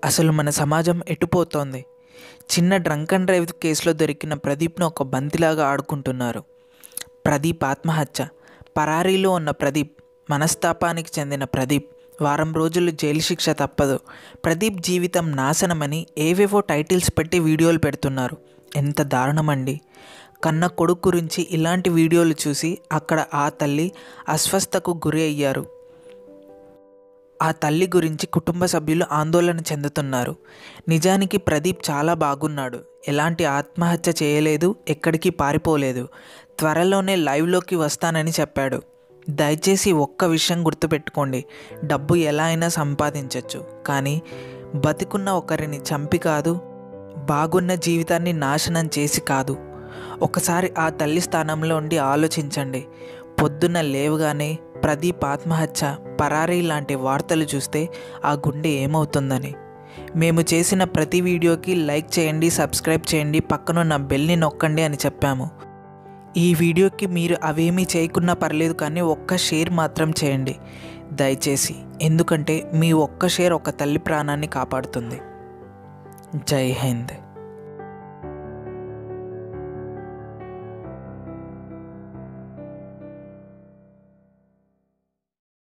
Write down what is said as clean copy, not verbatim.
అసలు మన సమాజం ఎటుపోతోంది? చిన్న డ్రంక్ అండ్ డ్రైవ్ కేసులో దొరికిన ప్రదీప్ను ఒక బంతిలాగా ఆడుకుంటున్నారు. ప్రదీప్ ఆత్మహత్య. పరారీలో ఉన్న ప్రదీప్, మనస్తాపానికి చెందిన ప్రదీప్, వారం రోజులు జైలు శిక్ష తప్పదు, ప్రదీప్ జీవితం నాశనమని ఏవేవో టైటిల్స్ పెట్టి వీడియోలు పెడుతున్నారు. ఎంత దారుణమండి! కన్న కొడుకు గురించి ఇలాంటి వీడియోలు చూసి అక్కడ ఆ తల్లి అస్వస్థకు గురి అయ్యారు. ఆ తల్లి గురించి కుటుంబ సభ్యులు ఆందోళన చెందుతున్నారు. నిజానికి ప్రదీప్ చాలా బాగున్నాడు. ఎలాంటి ఆత్మహత్య చేయలేదు, ఎక్కడికి పారిపోలేదు. త్వరలోనే లైవ్లోకి వస్తానని చెప్పాడు. దయచేసి ఒక్క విషయం గుర్తుపెట్టుకోండి, డబ్బు ఎలా అయినా సంపాదించవచ్చు, కానీ బతికున్న ఒకరిని చంపి కాదు, బాగున్న జీవితాన్ని నాశనం చేసి కాదు. ఒకసారి ఆ తల్లి స్థానంలో ఉండి ఆలోచించండి. పొద్దున్న లేవగానే ప్రదీప్ ఆత్మహత్య, పరారీ లాంటి వార్తలు చూస్తే ఆ గుండె ఏమవుతుందని. మేము చేసిన ప్రతి వీడియోకి లైక్ చేయండి, సబ్స్క్రైబ్ చేయండి, పక్కనున్న బెల్ని నొక్కండి అని చెప్పాము. ఈ వీడియోకి మీరు అవేమీ చేయకున్నా పర్లేదు, కానీ ఒక్క షేర్ మాత్రం చేయండి దయచేసి. ఎందుకంటే మీ ఒక్క షేర్ ఒక తల్లి ప్రాణాన్ని కాపాడుతుంది. జై హింద్.